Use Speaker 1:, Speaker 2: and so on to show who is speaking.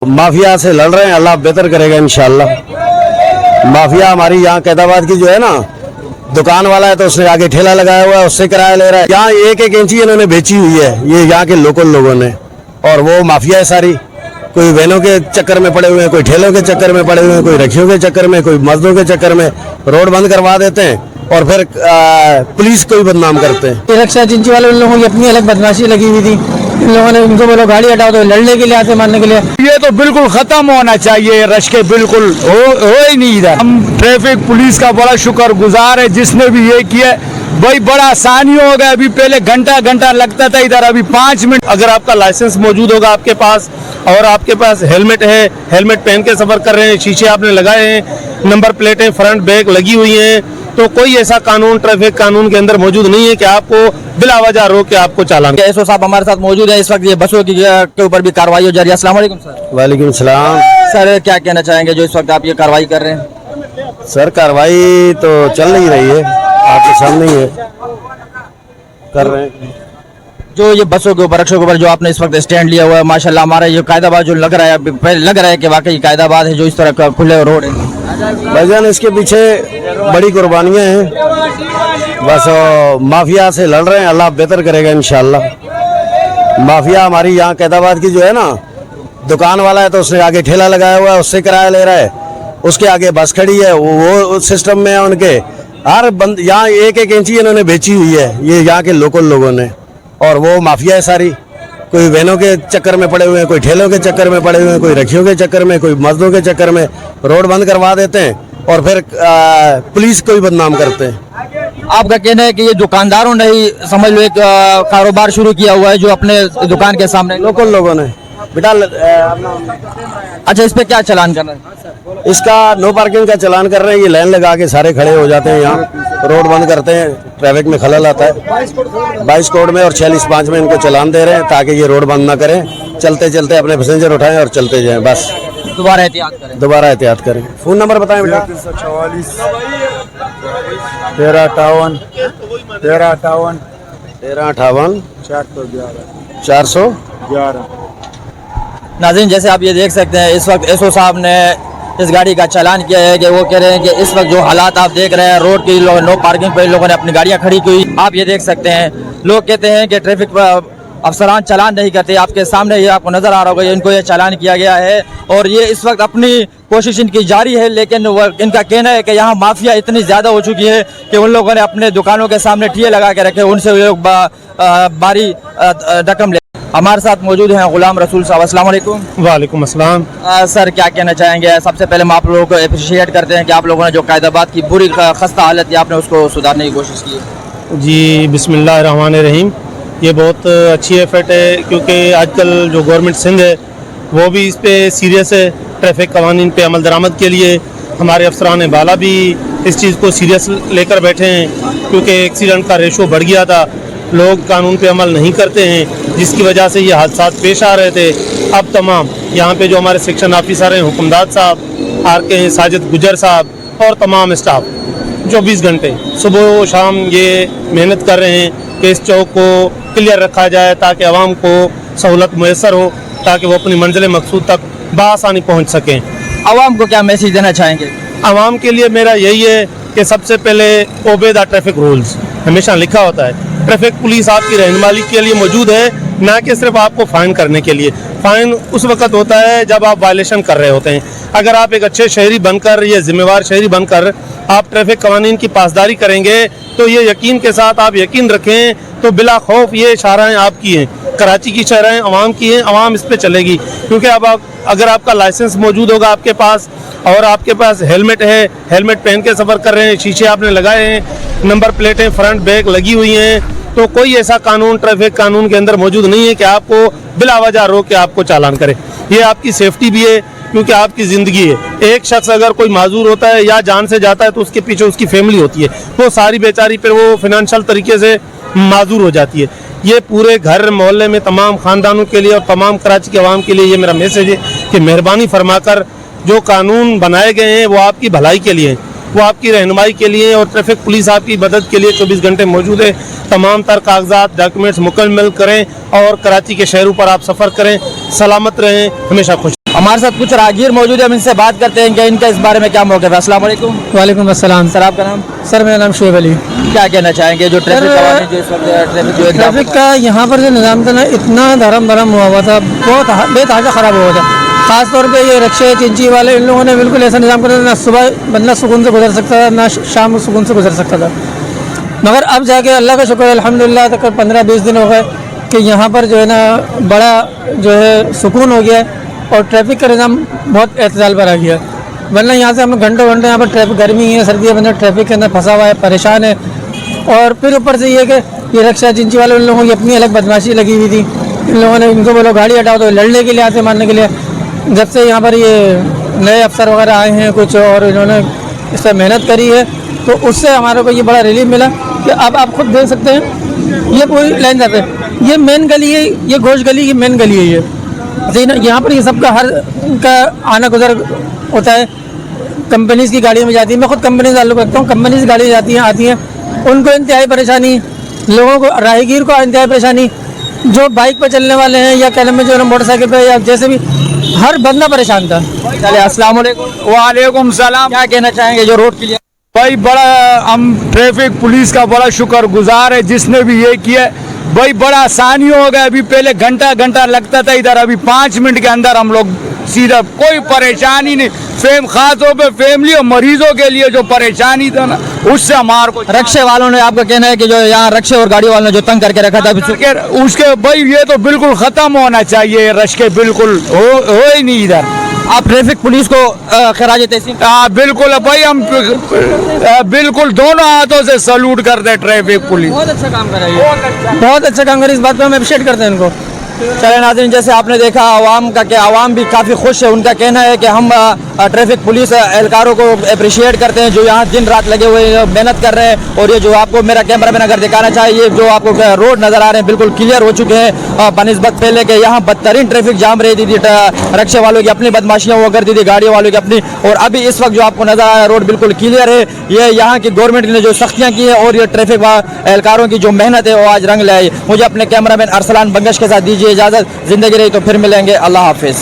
Speaker 1: Mafia से लड़ रहे हैं, अल्लाह बेहतर करेगा इंशाल्लाह। माफिया हमारी यहाँ कैदाबाद की जो है ना, दुकान वाला है तो उसने आगे ठेला लगाया हुआ है, उससे किराया ले रहा है। यहाँ एक एक इंची इन्होंने बेची हुई है, ये यहाँ के लोकल लोगों ने। और वो माफिया है सारी, कोई वैनों के चक्कर में पड़े हुए हैं, कोई ठेलों के चक्कर में पड़े हुए हैं, कोई रक्षियों के चक्कर में, कोई मजदूरों के चक्कर में रोड बंद करवा देते हैं और फिर पुलिस को भी बदनाम करते हैं।
Speaker 2: रक्षा एजेंसी वाले लोगों की अपनी अलग बदमाशी लगी हुई थी, इन लोगों ने उनको बोलो गाड़ी हटाओ तो लड़ने के लिए आते, मारने के लिए।
Speaker 3: ये तो बिल्कुल खत्म होना चाहिए, रश के बिल्कुल हो ही नहीं इधर। हम ट्रैफिक पुलिस का बड़ा शुक्रगुजार है जिसने भी ये किया, भाई बड़ा आसानी हो गया। अभी पहले घंटा लगता था इधर, अभी 5 मिनट। अगर आपका लाइसेंस मौजूद होगा आपके पास और आपके पास हेलमेट है, हेलमेट पहन के सफर कर रहे हैं, शीशे आपने लगाए हैं, नंबर प्लेटें फ्रंट बैक लगी हुई हैं, तो कोई ऐसा कानून ट्रैफिक कानून के अंदर मौजूद नहीं है कि आपको बिला वजह रोक के आपको चालान।
Speaker 2: एसओ साहब हमारे साथ मौजूद है इस वक्त, ये बसों के ऊपर भी कार्रवाई हो जा रही है। अस्सलाम वालेकुम सर।
Speaker 4: वालेकुम सलाम।
Speaker 2: सर क्या कहना चाहेंगे जो इस वक्त आप ये कार्रवाई कर रहे हैं?
Speaker 4: सर कार्रवाई तो चल नहीं रही है, आपके सामने ही है, कर रहे हैं।
Speaker 2: जो ये बसों के ऊपर रक्षों के ऊपर जो आपने इस वक्त स्टैंड लिया हुआ है, माशाल्लाह हमारा ये कायदाबाद जो लग रहा है कि वाकई कायदाबाद है, जो इस तरह का खुले रोड है।
Speaker 4: भाईजान इसके पीछे बड़ी कुर्बानियां हैं, बस माफिया से लड़ रहे हैं, अल्लाह बेहतर करेगा इंशाल्लाह। माफिया हमारी यहाँ कैदाबाद की जो है ना, दुकान वाला है तो उसने आगे ठेला लगाया हुआ है, उससे किराया ले रहा है, उसके आगे बस खड़ी है, वो सिस्टम में है उनके। हर बंद यहाँ एक एक इंची इन्होंने बेची हुई है, ये यहाँ के लोकल लोगों ने। और वो माफिया है सारी, कोई वैनों के चक्कर में पड़े हुए हैं, कोई ठेलों के चक्कर में पड़े हुए हैं, कोई रक्षियों के चक्कर में, कोई मजदूरों के चक्कर में रोड बंद करवा देते हैं और फिर पुलिस को भी बदनाम करते हैं।
Speaker 2: आपका कहना है कि ये दुकानदारों ने ही समझ लो एक कारोबार शुरू किया हुआ है जो अपने दुकान के सामने
Speaker 4: लोकल लोगों ने बेटा
Speaker 2: अच्छा इस पे क्या चालान करना है?
Speaker 4: इसका नो पार्किंग का चालान कर रहे हैं। ये लाइन लगा के सारे खड़े हो जाते हैं, यहाँ रोड बंद करते हैं, ट्रैफिक में खलल आता है। 22 कोड में और 46(5) में इनको चालान दे रहे हैं ताकि ये रोड बंद ना करें, चलते चलते अपने पैसेंजर उठाएं और चलते जाएं। बस
Speaker 2: दोबारा एहतियात करें।
Speaker 4: दोबारा एहतियात करें। फ़ोन नंबर बताएं बेटा।
Speaker 3: 344 1358 1358
Speaker 4: 1358 411।
Speaker 2: नाज़रीन जैसे आप ये देख सकते हैं इस वक्त एसओ साहब ने इस गाड़ी का चालान किया है कि वो कह रहे हैं कि इस वक्त जो हालात आप देख रहे हैं रोड की, नो पार्किंग पर लोगों ने अपनी गाड़ियां खड़ी की। आप ये देख सकते हैं लोग कहते हैं कि ट्रैफिक अफसरान चालान नहीं करते। आपके सामने ये आपको नज़र आ रहा होगा, इनको ये चालान किया गया है और ये इस वक्त अपनी कोशिश इनकी जारी है। लेकिन इनका कहना है कि यहाँ माफिया इतनी ज़्यादा हो चुकी है कि उन लोगों ने अपने दुकानों के सामने ठिये लगा के रखे, उनसे लोग बारी रकम ले। हमारे साथ मौजूद हैं गुलाम रसूल साहब। अस्सलाम वालेकुम।
Speaker 3: वालेकुम अस्सलाम।
Speaker 2: सर क्या कहना चाहेंगे? सबसे पहले हम आप लोगों को अप्रिशिएट करते हैं कि आप लोगों ने जो कायदाबाद की बुरी खस्ता हालत थी आपने उसको सुधारने की कोशिश की है।
Speaker 3: जी बिस्मिल्लाहिर्रहमानिर्रहीम। ये बहुत अच्छी एफर्ट है क्योंकि आजकल जो गवर्नमेंट सिंध है वो भी इस पे सीरियस है। ट्रैफिक कवानीन पे अमल दरामद के लिए हमारे अफसरान बाला भी इस चीज़ को सीरियस लेकर बैठे हैं क्योंकि एक्सीडेंट का रेशो बढ़ गया था, लोग कानून पे अमल नहीं करते हैं जिसकी वजह से ये हादसा पेश आ रहे थे। अब तमाम यहाँ पे जो हमारे सेक्शन ऑफिसर हैं, हुकुमदार साहब, आर के हैं, साजिद गुजर साहब और तमाम स्टाफ 24 घंटे सुबह शाम ये मेहनत कर रहे हैं कि इस चौक को क्लियर रखा जाए ताकि आवाम को सहूलत मैसर हो, ताकि वो अपनी मंजिल मकसूद तक बआसानी पहुँच सकें।
Speaker 2: आवाम को क्या मैसेज देना चाहेंगे?
Speaker 3: आवाम के लिए मेरा यही है कि सबसे पहले ओबे द ट्रैफिक रूल्स हमेशा लिखा होता है। ट्रैफिक पुलिस आपकी रहनुमाई के लिए मौजूद है, ना कि सिर्फ आपको फ़ाइन करने के लिए। फ़ाइन उस वक्त होता है जब आप वायलेशन कर रहे होते हैं। अगर आप एक अच्छे शहरी बनकर या जिम्मेवार शहरी बनकर आप ट्रैफिक कवानीन की पासदारी करेंगे तो ये यकीन के साथ आप यकीन रखें तो बिला खौफ ये शाहराएँ आपकी हैं, कराची की शाहराएँ अवाम की हैं, अवाम इस पर चलेगी। क्योंकि अब अगर आपका लाइसेंस मौजूद होगा आपके पास और आपके पास हेलमेट है, हेलमेट पहन के सफ़र कर रहे हैं, शीशे आपने लगाए हैं, नंबर प्लेटें फ्रंट बैक लगी हुई हैं, तो कोई ऐसा कानून ट्रैफिक कानून के अंदर मौजूद नहीं है कि आपको बिला वजह रोक के आपको चालान करे। ये आपकी सेफ्टी भी है क्योंकि आपकी ज़िंदगी है। एक शख्स अगर कोई माजूर होता है या जान से जाता है तो उसके पीछे उसकी फैमिली होती है, वो सारी बेचारी फिर वो फिनंशियल तरीके से माजूर हो जाती है। ये पूरे घर मोहल्ले में तमाम ख़ानदानों के लिए और तमाम कराची के अवाम के लिए ये मेरा मैसेज है कि मेहरबानी फरमाकर जो कानून बनाए गए हैं वो आपकी भलाई के लिए हैं, वो आपकी रहनुमाई के लिए और ट्रैफिक पुलिस आपकी मदद के लिए 24 घंटे मौजूद है। तमाम तर कागजात डॉक्यूमेंट्स मुकम्मल करें और कराची के शहरों पर आप सफ़र करें, सलामत रहें, हमेशा खुश।
Speaker 2: हमारे साथ कुछ राहगीर मौजूद है, हम इनसे बात करते हैं कि इनका इस बारे में क्या मौक़िफ़ है। अस्सलाम वालेकुम।
Speaker 5: वालेकुम अस्सलाम।
Speaker 2: सर आपका नाम?
Speaker 5: सर मेरा नाम शुएब अली।
Speaker 2: क्या कहना चाहेंगे जो ट्रैफिक
Speaker 5: सर,
Speaker 2: कवानीन जो इस वक्त ट्रैफिक जो
Speaker 5: ट्रैफिक का यहाँ पर जो निज़ाम था ना, इतना धर्म भरम हुआ हुआ था, बहुत बेतहाशा ख़राब हुआ था। ख़ास तौर पे ये रिक्शे चिंची वाले, इन लोगों ने बिल्कुल ऐसा निज़ाम कर, ना सुबह बंदा सुकून से गुजर सकता था, ना शाम को सुकून से गुजर सकता था। मगर अब जाके अल्लाह का शुक्र है, अल्हम्दुलिल्लाह, तक 15-20 दिन हो गए कि यहाँ पर जो है ना बड़ा जो है सुकून हो गया है और ट्रैफिक का निज़ाम बहुत एतदाल पर आ गया है। वरना यहाँ से हम घंटों घंटे यहाँ पर ट्रैफिक, गर्मी है, सर्दी है, बंदा ट्रैफिक के अंदर फंसा हुआ है, परेशान है। और फिर ऊपर से ये कि ये रिक्शा चिंची वाले, उन लोगों की अपनी अलग बदमाशी लगी हुई थी। इन लोगों ने, इनको बोलो गाड़ी हटाओ तो लड़ने के लिए आते, मारने के लिए। जब से यहाँ पर ये नए अफसर वगैरह आए हैं कुछ और इन्होंने इस पर मेहनत करी है, तो उससे हमारे को ये बड़ा रिलीफ मिला कि अब आप खुद देख सकते हैं ये पूरी लाइन जाते हैं। ये मेन गली है, ये घोष गली की मेन गली है ये। यहाँ पर ये सबका हर का आना गुजर होता है। कंपनीज़ की गाड़ियों में जाती है, मैं खुद कंपनी से ताल्लुक़ रखता हूँ। कंपनी की गाड़ियाँ जाती हैं, आती हैं, उनको इंतहाई परेशानी, लोगों को, राहगीर को इंतहाई परेशानी, जो बाइक पर चलने वाले हैं या कलम में जो है मोटरसाइकिल पे या जैसे भी, हर बंदा परेशान था।
Speaker 2: चलिए, अस्सलाम वालेकुम।
Speaker 6: वालेकुम सलाम।
Speaker 2: क्या कहना चाहेंगे जो रोड के लिए?
Speaker 6: भाई बड़ा हम ट्रैफिक पुलिस का बड़ा शुक्रगुजार है जिसने भी ये किया। भाई बड़ा आसानी हो गया। अभी पहले घंटा घंटा लगता था इधर, अभी 5 मिनट के अंदर हम लोग सीधा, कोई परेशानी नहीं। खास तौर पे फैमिली और मरीजों के लिए जो परेशानी था ना, उससे हमारे को
Speaker 2: रिक्शे वालों ने, आपका कहना है कि जो यहाँ रिक्शे और गाड़ी वालों ने जो तंग करके रखा था
Speaker 6: उसके भाई ये तो बिल्कुल खत्म होना चाहिए। रश्के बिल्कुल हो ही नहीं इधर।
Speaker 2: आप ट्रैफिक पुलिस को खराज तहसीन?
Speaker 6: बिल्कुल भाई, हम बिल्कुल दोनों हाथों से सैल्यूट करते हैं ट्रैफिक पुलिस।
Speaker 2: बहुत अच्छा काम कर रही है,
Speaker 5: बहुत अच्छा काम करे, इस बात पर हम अप्रिशिएट करते हैं इनको।
Speaker 2: चले नाज़रीन, जैसे आपने देखा आवाम का, कि आवाम भी काफ़ी खुश है। उनका कहना है कि हम ट्रैफिक पुलिस एहलकारों को अप्रिशिएट करते हैं जो यहाँ दिन रात लगे हुए मेहनत कर रहे हैं। और ये जो आपको मेरा कैमरा मैन अगर दिखाना चाहिए, ये जो आपको रोड नज़र आ रहे हैं बिल्कुल क्लियर हो चुके हैं बनिस्बत पहले के। यहाँ बदतरीन ट्रैफिक जाम रहती थी, रिक्शे वालों की अपनी बदमाशियाँ वो करती थी, गाड़ी वालों की अपनी। और अभी इस वक्त जो आपको नज़र आ रहा है रोड बिल्कुल क्लियर है। ये यहाँ की गवर्नमेंट ने जो सख्तियाँ की है और ये ट्रैफिक एहलकारों की जो मेहनत है वो आज रंग लाई। मुझे अपने कैमरा मैन अरसलान बंगश के साथ दीजिए इजाज़त। ज़िंदगी रही तो फिर मिलेंगे। अल्लाह हाफिज़।